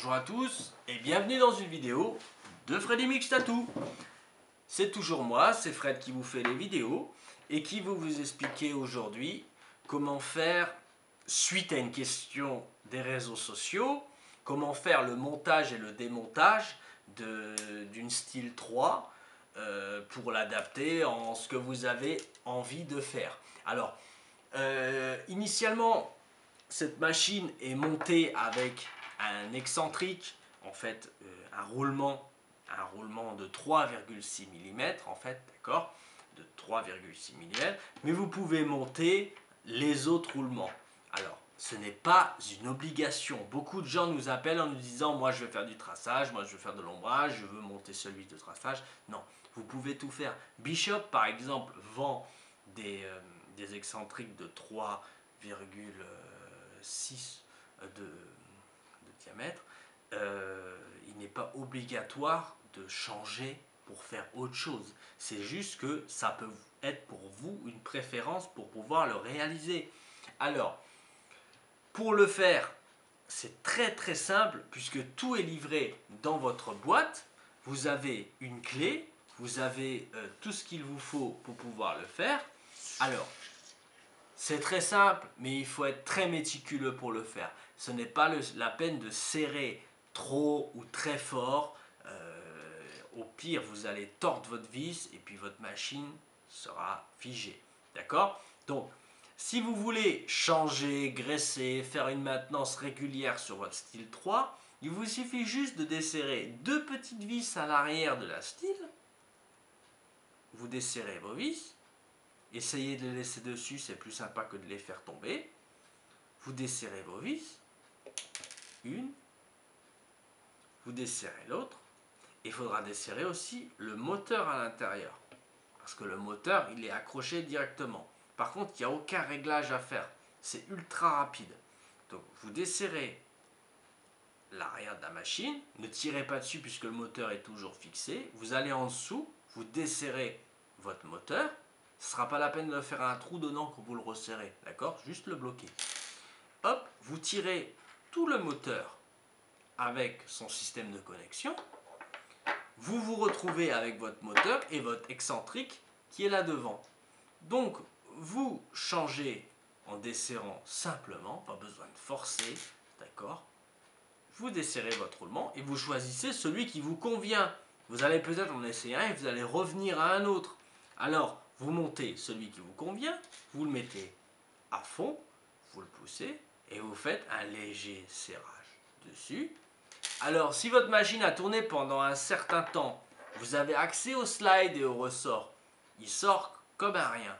Bonjour à tous et bienvenue dans une vidéo de Freddy Mix Tattoo. C'est toujours moi, c'est Fred qui vous fait les vidéos et qui va vous expliquer aujourd'hui comment faire, suite à une question des réseaux sociaux, comment faire le montage et le démontage d'une style 3 pour l'adapter en ce que vous avez envie de faire. Alors, initialement, cette machine est montée avec un excentrique, en fait, un roulement de 3,6 mm, en fait, d'accord, de 3,6 mm, mais vous pouvez monter les autres roulements. Alors, ce n'est pas une obligation. Beaucoup de gens nous appellent en nous disant « Moi, je veux faire du traçage, moi, je veux faire de l'ombrage, je veux monter celui de traçage. » Non, vous pouvez tout faire. Bishop, par exemple, vend des excentriques de 3,6 de diamètre. Il n'est pas obligatoire de changer pour faire autre chose. C'est juste que ça peut être pour vous une préférence pour pouvoir le réaliser. Alors, pour le faire, c'est très simple puisque tout est livré dans votre boîte. Vous avez une clé, vous avez tout ce qu'il vous faut pour pouvoir le faire. Alors, c'est très simple, mais il faut être très méticuleux pour le faire. Ce n'est pas la peine de serrer trop ou très fort. Au pire, vous allez tordre votre vis et puis votre machine sera figée. D'accord? Donc, si vous voulez changer, graisser, faire une maintenance régulière sur votre style 3, il vous suffit juste de desserrer deux petites vis à l'arrière de la style. Vous desserrez vos vis. Essayez de les laisser dessus, c'est plus sympa que de les faire tomber. Vous desserrez vos vis. Une. Vous desserrez l'autre. Il faudra desserrer aussi le moteur à l'intérieur. Parce que le moteur, il est accroché directement. Par contre, il n'y a aucun réglage à faire. C'est ultra rapide. Donc, vous desserrez l'arrière de la machine. Ne tirez pas dessus puisque le moteur est toujours fixé. Vous allez en dessous. Vous desserrez votre moteur. Ce ne sera pas la peine de faire un trou dedans quand vous le resserrez, d'accord? Juste le bloquer. Hop, vous tirez tout le moteur avec son système de connexion. Vous vous retrouvez avec votre moteur et votre excentrique qui est là devant. Donc, vous changez en desserrant simplement, pas besoin de forcer, d'accord? Vous desserrez votre roulement et vous choisissez celui qui vous convient. Vous allez peut-être en essayer un et vous allez revenir à un autre. Alors, vous montez celui qui vous convient, vous le mettez à fond, vous le poussez et vous faites un léger serrage dessus. Alors, si votre machine a tourné pendant un certain temps, vous avez accès au slide et au ressort. Il sort comme un rien.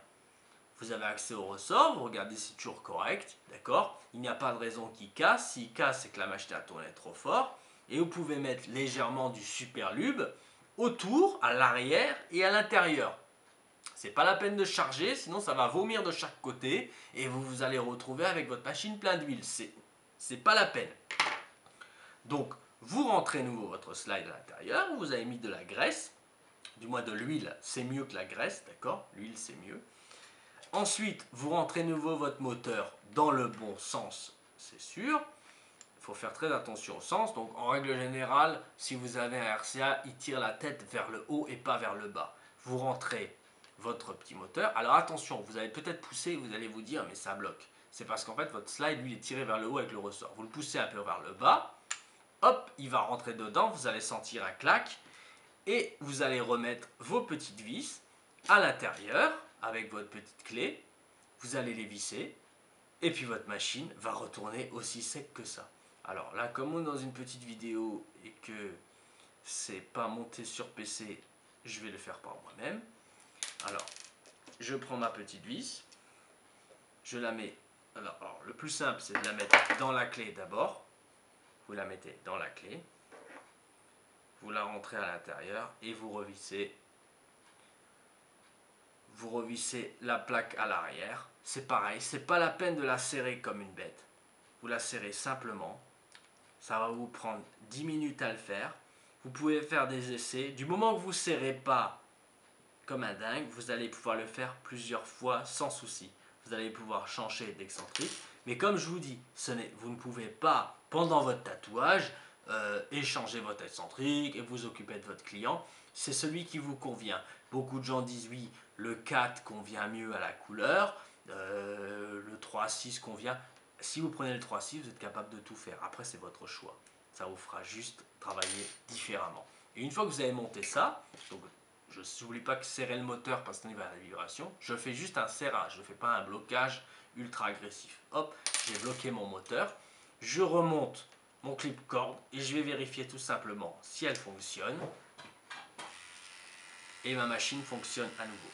Vous avez accès au ressort, vous regardez si c'est toujours correct, d'accord? Il n'y a pas de raison qu'il casse. S'il casse, c'est que la machine a tourné trop fort. Et vous pouvez mettre légèrement du superlube autour, à l'arrière et à l'intérieur. C'est pas la peine de charger, sinon ça va vomir de chaque côté et vous allez retrouver avec votre machine plein d'huile. C'est pas la peine. Donc, vous rentrez nouveau votre slide à l'intérieur, vous avez mis de la graisse, du moins de l'huile, c'est mieux que la graisse, d'accord? L'huile, c'est mieux. Ensuite, vous rentrez nouveau votre moteur dans le bon sens, c'est sûr. Il faut faire très attention au sens. Donc, en règle générale, si vous avez un RCA, il tire la tête vers le haut et pas vers le bas. Vous rentrez votre petit moteur. Alors attention, vous allez peut-être pousser, vous allez vous dire mais ça bloque. C'est parce qu'en fait votre slide lui est tiré vers le haut avec le ressort. Vous le poussez un peu vers le bas, hop, il va rentrer dedans, vous allez sentir un clac et vous allez remettre vos petites vis à l'intérieur avec votre petite clé. Vous allez les visser et puis votre machine va retourner aussi sec que ça. Alors là, comme on est dans une petite vidéo et que c'est pas monté sur PC, je vais le faire par moi-même. Alors, je prends ma petite vis, je la mets, alors le plus simple c'est de la mettre dans la clé d'abord, vous la mettez dans la clé, vous la rentrez à l'intérieur et vous revissez la plaque à l'arrière, c'est pareil, c'est pas la peine de la serrer comme une bête, vous la serrez simplement, ça va vous prendre 10 minutes à le faire, vous pouvez faire des essais, du moment que vous ne serrez pas comme un dingue, vous allez pouvoir le faire plusieurs fois sans souci. Vous allez pouvoir changer d'excentrique. Mais comme je vous dis, vous ne pouvez pas, pendant votre tatouage, échanger votre excentrique et vous occuper de votre client. C'est celui qui vous convient. Beaucoup de gens disent oui, le 4 convient mieux à la couleur, le 3-6 convient. Si vous prenez le 3-6, vous êtes capable de tout faire. Après, c'est votre choix. Ça vous fera juste travailler différemment. Et une fois que vous avez monté ça, donc je n'oublie pas que serrer le moteur parce qu'on y va à la vibration, je fais juste un serrage, je ne fais pas un blocage ultra agressif. Hop, j'ai bloqué mon moteur, je remonte mon clip corde et je vais vérifier tout simplement si elle fonctionne et ma machine fonctionne à nouveau.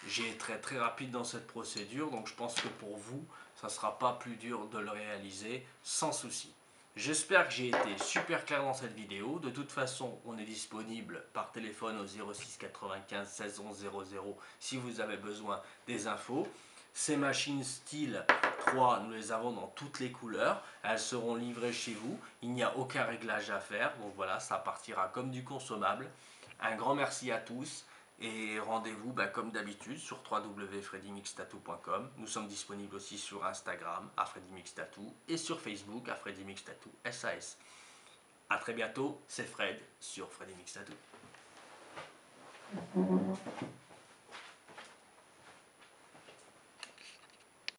J'ai été très rapide dans cette procédure, donc je pense que pour vous, ça ne sera pas plus dur de le réaliser sans souci. J'espère que j'ai été super clair dans cette vidéo. De toute façon, on est disponible par téléphone au 06 95 16 11 00 si vous avez besoin des infos. Ces machines style 3, nous les avons dans toutes les couleurs. Elles seront livrées chez vous. Il n'y a aucun réglage à faire. Donc voilà, ça partira comme du consommable. Un grand merci à tous. Et rendez-vous comme d'habitude sur www.freddymixtattoo.com. Nous sommes disponibles aussi sur Instagram à Freddy Mix Tattoo et sur Facebook à Freddy Mix Tattoo SAS. A très bientôt, c'est Fred sur Freddy Mix Tattoo.